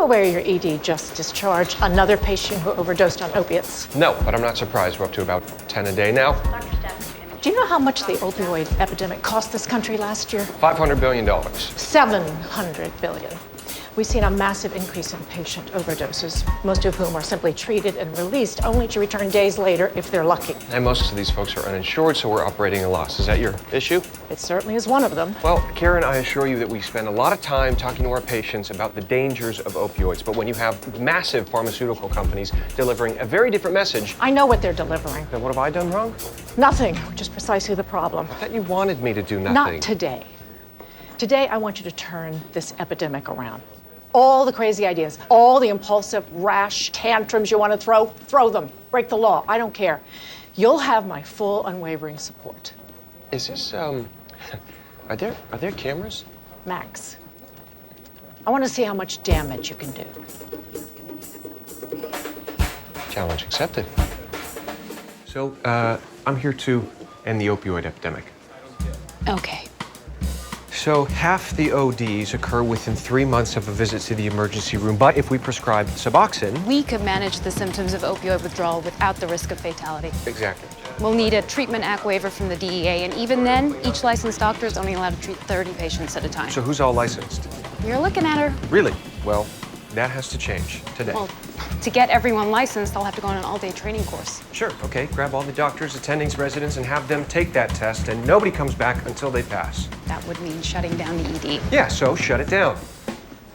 aware your ED just discharged another patient who overdosed on opiates? No, but I'm not surprised. We're up to about 10 a day now. Do you know how much the opioid epidemic cost this country last year? $500 billion. 700 billion. We've seen a massive increase in patient overdoses, most of whom are simply treated and released only to return days later if they're lucky. And most of these folks are uninsured, so we're operating a loss. Is that your issue? It certainly is one of them. Well, Karen, I assure you that we spend a lot of time talking to our patients about the dangers of opioids. But when you have massive pharmaceutical companies delivering a very different message... I know what they're delivering. Then what have I done wrong? Nothing, which is precisely the problem. I thought you wanted me to do nothing. Not today. Today, I want you to turn this epidemic around. All the crazy ideas, all the impulsive, rash tantrums you want to throw them. Break the law, I don't care. You'll have my full, unwavering support. Is this, are there cameras? Max, I want to see how much damage you can do. Challenge accepted. So, I'm here to end the opioid epidemic. Okay. So half the ODs occur within 3 months of a visit to the emergency room, but if we prescribe Suboxone... We could manage the symptoms of opioid withdrawal without the risk of fatality. Exactly. We'll need a Treatment Act waiver from the DEA, and even then, each licensed doctor is only allowed to treat 30 patients at a time. So who's all licensed? You're looking at her. Really? Well, that has to change today. Well, to get everyone licensed, I'll have to go on an all-day training course. Sure, okay. Grab all the doctors, attendings, residents, and have them take that test, and nobody comes back until they pass. That would mean shutting down the ED. Yeah, so shut it down.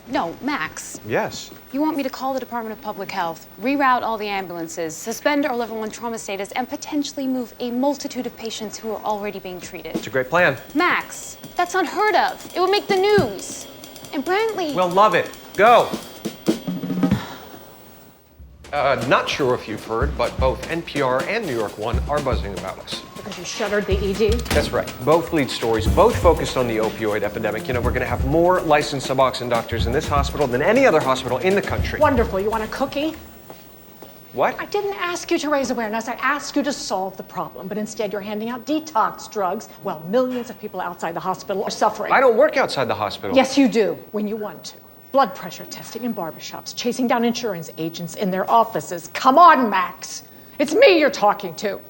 No, Max. Yes. You want me to call the Department of Public Health, reroute all the ambulances, suspend our level 1 trauma status, and potentially move a multitude of patients who are already being treated. It's a great plan. Max, that's unheard of. It would make the news. And Brantley... We'll love it. Go. Not sure if you've heard, but both NPR and New York One are buzzing about us. Because you shuttered the ED? That's right. Both lead stories, both focused on the opioid epidemic. You know, we're going to have more licensed Suboxone doctors in this hospital than any other hospital in the country. Wonderful. You want a cookie? What? I didn't ask you to raise awareness. I asked you to solve the problem. But instead, you're handing out detox drugs while millions of people outside the hospital are suffering. I don't work outside the hospital. Yes, you do, when you want to. Blood pressure testing in barbershops, chasing down insurance agents in their offices. Come on, Max. It's me you're talking to.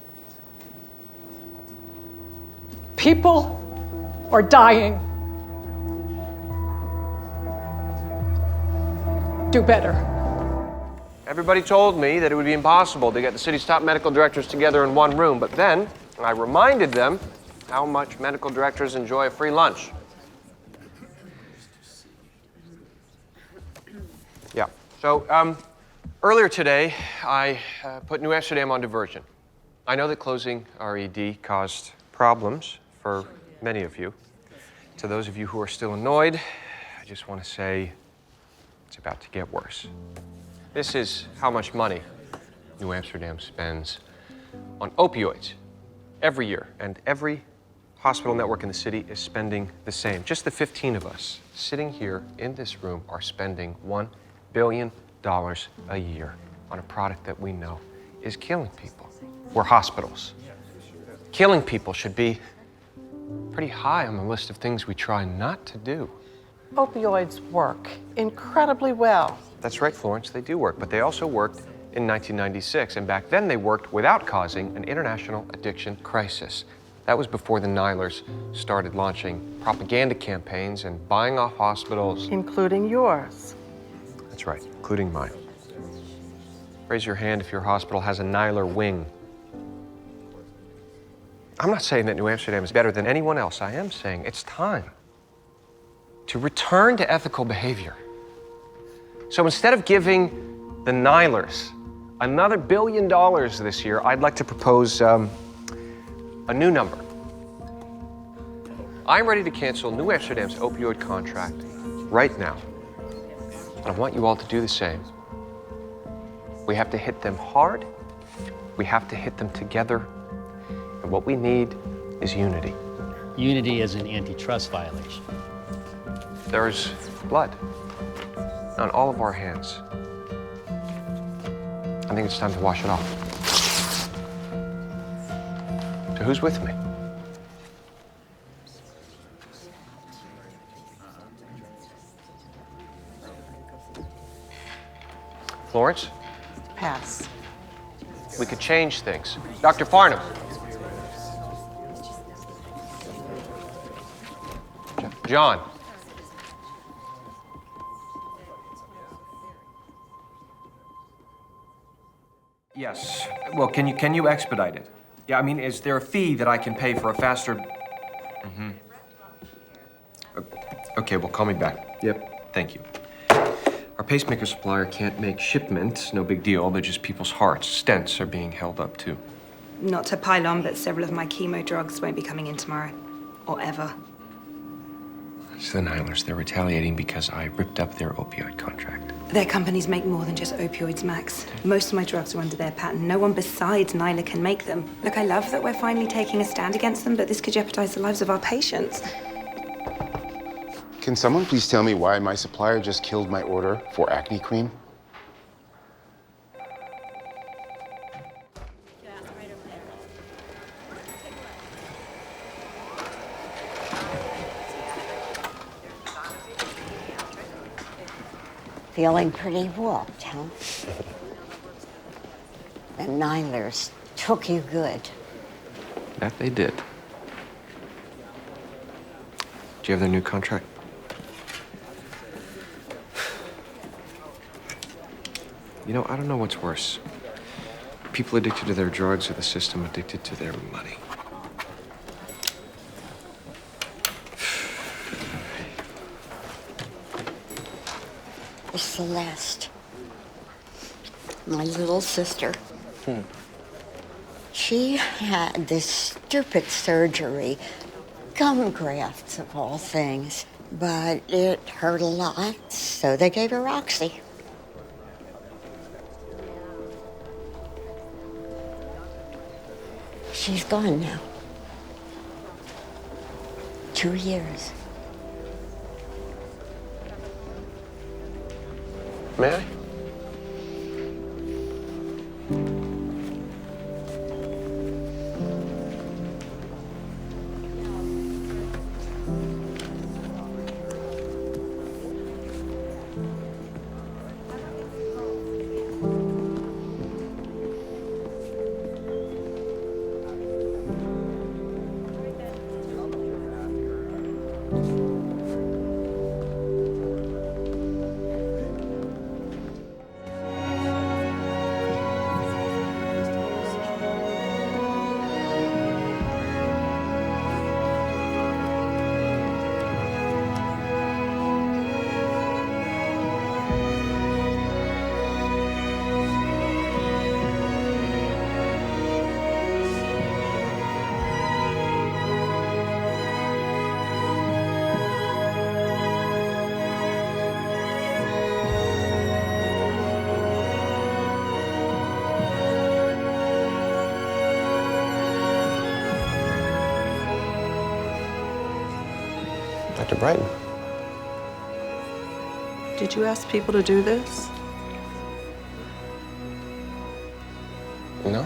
People are dying. Do better. Everybody told me that it would be impossible to get the city's top medical directors together in one room, but then I reminded them how much medical directors enjoy a free lunch. Yeah. So earlier today, I put New Amsterdam on diversion. I know that closing our ED caused problems for many of you. To those of you who are still annoyed, I just want to say it's about to get worse. This is how much money New Amsterdam spends on opioids every year, and every hospital network in the city is spending the same. Just the 15 of us sitting here in this room are spending $1 billion a year on a product that we know is killing people. We're hospitals. Killing people should be pretty high on the list of things we try not to do. Opioids work incredibly well. That's right, Florence, they do work, but they also worked in 1996, and back then they worked without causing an international addiction crisis. That was before the Nilers started launching propaganda campaigns and buying off hospitals. Including yours. That's right, including mine. Raise your hand if your hospital has a Niler wing. I'm not saying that New Amsterdam is better than anyone else. I am saying it's time to return to ethical behavior. So instead of giving the Nilers another $1 billion this year, I'd like to propose a new number. I'm ready to cancel New Amsterdam's opioid contract right now. And I want you all to do the same. We have to hit them hard. We have to hit them together. And what we need is unity. Unity is an antitrust violation. There's blood on all of our hands. I think it's time to wash it off. So who's with me? Florence, Pass. we could change things. Dr. Farnham. John. Yes. Well, can you expedite it? Yeah, I mean, is there a fee that I can pay for a faster... Mm-hmm. Okay, well, call me back. Yep, thank you. Our pacemaker supplier can't make shipments, no big deal. They're just people's hearts. Stents are being held up, too. Not to pile on, but several of my chemo drugs won't be coming in tomorrow. Or ever. It's the Nilers. They're retaliating because I ripped up their opioid contract. Their companies make more than just opioids, Max. Most of my drugs are under their patent. No one besides Nyla can make them. Look, I love that we're finally taking a stand against them, but this could jeopardize the lives of our patients. Can someone please tell me why my supplier just killed my order for acne cream? Feeling pretty whooped, huh? The Nilers took you good. That they did. Do you have their new contract? You know, I don't know what's worse. People addicted to their drugs or the system addicted to their money. Celeste, my little sister. She had this stupid surgery, gum grafts of all things, but it hurt a lot, so they gave her Oxy. She's gone now. 2 years. May I? Dr. Brighton. Did you ask people to do this? No.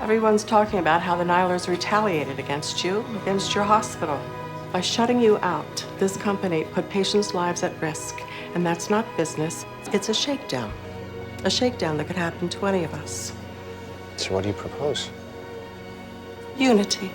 Everyone's talking about how the Nilers retaliated against you, against your hospital. By shutting you out, this company put patients' lives at risk. And that's not business. It's a shakedown. A shakedown that could happen to any of us. So what do you propose? Unity.